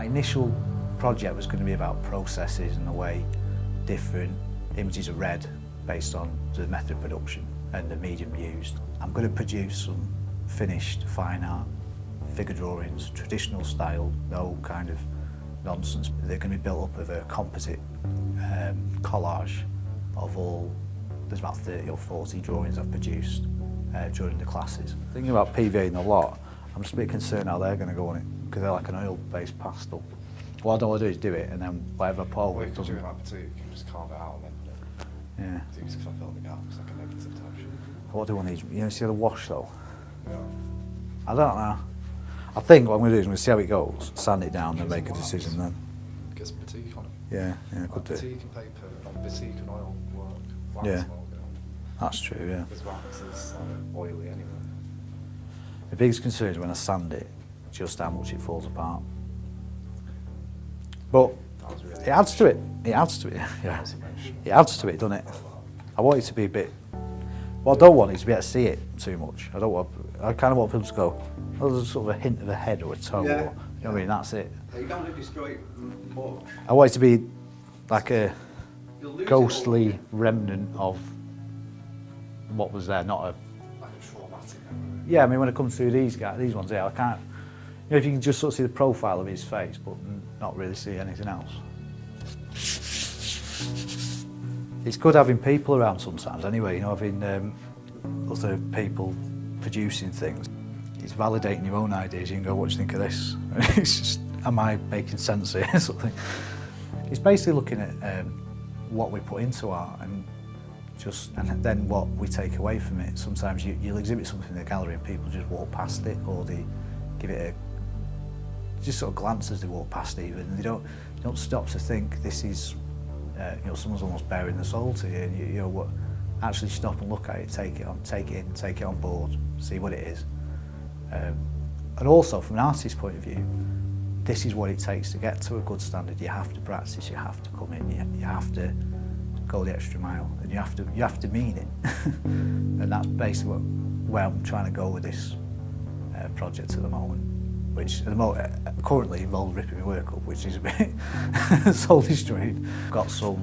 initial project was going to be about processes and the way different images are read based on the method of production and the medium used. I'm going to produce some finished fine art figure drawings, traditional style, no kind of nonsense. They're going to be built up of a composite collage of all, there's about 30 or 40 drawings I've produced during the classes. Thinking about PVAing a lot, I'm just a bit concerned how they're going to go on it, because they're like an oil-based pastel. What I don't want to do is do it and then whatever Paul Well, you it can do doesn't. it like batik, you can just carve it out and then Yeah. you just kind of fill the gaps like a negative type shit. What do I need? You know, see the wash though? Yeah. I don't know. I think what I'm going to do is I'm going to see how it goes, sand it down and make a decision then. Get some batik on it. Yeah, could do. Batik and paper, not batik and oil work. Wax Yeah. will go. That's true, yeah. Because wax is oily anyway. The biggest concern is when I sand it, just how much it falls apart. But That was really it adds to it. It adds to it, yeah. It adds to it, doesn't it? I want it to be a bit. What I don't want is to be able to see it too much. I kind of want people to go, oh, there's sort of a hint of a head or a toe, Yeah. or, you know what I mean? That's it. You don't want to destroy it much. I want it to be like a You'll lose it ghostly all. remnant of what was there, not a. Like a traumatic memory. Yeah, I mean, when it comes through these ones here, I can't. You know, if you can just sort of see the profile of his face, but not really see anything else. It's good having people around sometimes anyway, you know, having other people producing things. It's validating your own ideas. You can go, what do you think of this? It's just, am I making sense here? Sort of thing. It's basically looking at what we put into art and then what we take away from it. Sometimes you'll exhibit something in the gallery and people just walk past it, or they give it a just sort of glance as they walk past even, and they don't stop to think this is you know, someone's almost bearing the soul to you, and you know what, actually stop and look at it, take it on board, see what it is. And also from an artist's point of view, this is what it takes to get to a good standard. You have to practice, you have to come in, you have to go the extra mile, and you have to mean it. And that's basically where I'm trying to go with this project at the moment, which at the moment currently involves ripping my work up, which is a bit soul destroying. Got some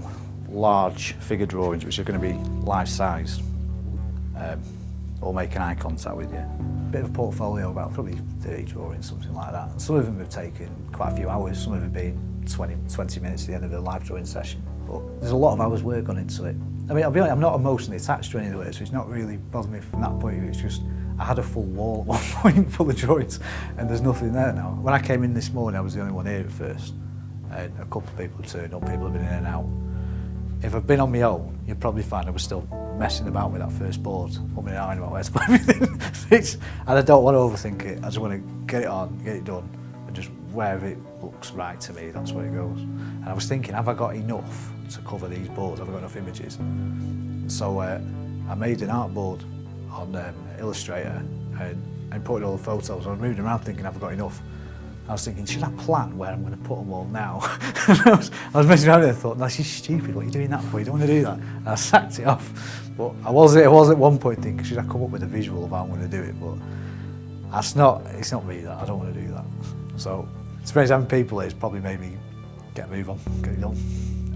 large figure drawings which are going to be life size, or making eye contact with you. Bit of a portfolio, about probably 30 drawings, something like that. And some of them have taken quite a few hours, some of them have been 20 minutes at the end of the live drawing session. But there's a lot of hours work gone into it. I mean, I'll be honest, I'm not emotionally attached to any of it, so it's not really bothered me from that point of view. It's just, I had a full wall at one point full of drawings, and there's nothing there now. When I came in this morning, I was the only one here at first, and a couple of people turned up, people have been in and out. If I'd been on my own, you'd probably find I was still messing about with that first board, umming and ahhing about where to put everything. And I don't want to overthink it, I just want to get it on, get it done, and just wherever it looks right to me, that's where it goes. And I was thinking, have I got enough to cover these boards? Have I got enough images? So I made an art board on Illustrator and put in all the photos. I was moving around thinking, have I got enough? I was thinking, should I plan where I'm going to put them all now? I was messing around with it and thought, that's just stupid, what are you doing that for? You don't want to do that. And I sacked it off. But I was at one point thinking, should I come up with a visual of how I'm going to do it? But it's not me, that. I don't want to do that. So it's strange having people here, it's probably made me get a move on, get it done.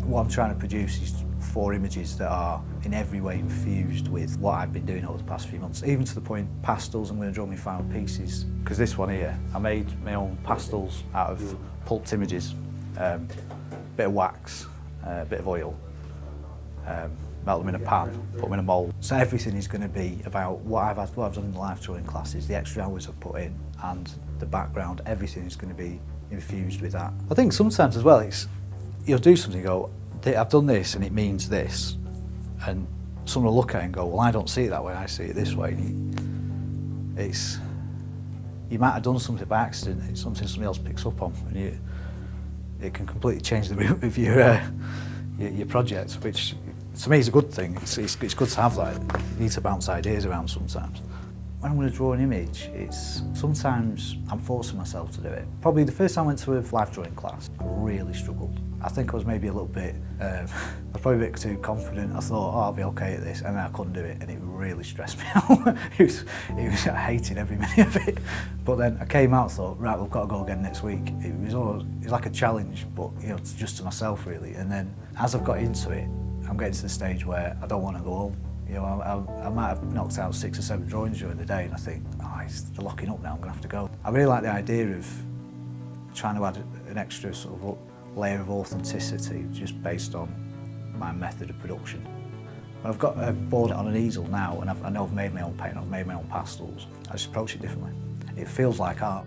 What I'm trying to produce is 4 images that are in every way infused with what I've been doing over the past few months, even to the point pastels. I'm going to draw my final pieces, because this one here, I made my own pastels out of pulped images, bit of wax, bit of oil, melt them in a pan, put them in a mould. So everything is going to be about what I've done in the live drawing classes, the extra hours I've put in, and the background. Everything is going to be infused with that. I think sometimes as well, you'll do something and go, I've done this and it means this, and someone will look at it and go, well, I don't see it that way, I see it this way. You might have done something by accident, it's something somebody else picks up on, and it can completely change the route of your project, which to me is a good thing. It's good to have that. You need to bounce ideas around sometimes. When I'm going to draw an image, sometimes I'm forcing myself to do it. Probably the first time I went to a live drawing class, I really struggled. I think I was maybe a little bit, I was probably a bit too confident. I thought, oh, I'll be okay at this, and then I couldn't do it, and it really stressed me out. I hated every minute of it. But then I came out and thought, right, we've got to go again next week. It was like a challenge, but you know, just to myself really. And then as I've got into it, I'm getting to the stage where I don't want to go home. You know, I might have knocked out 6 or 7 drawings during the day, and I think, oh, they're locking up now, I'm going to have to go. I really like the idea of trying to add an extra sort of layer of authenticity just based on my method of production. I've got a board on an easel now, and I know I've made my own paint, I've made my own pastels. I just approach it differently. It feels like art.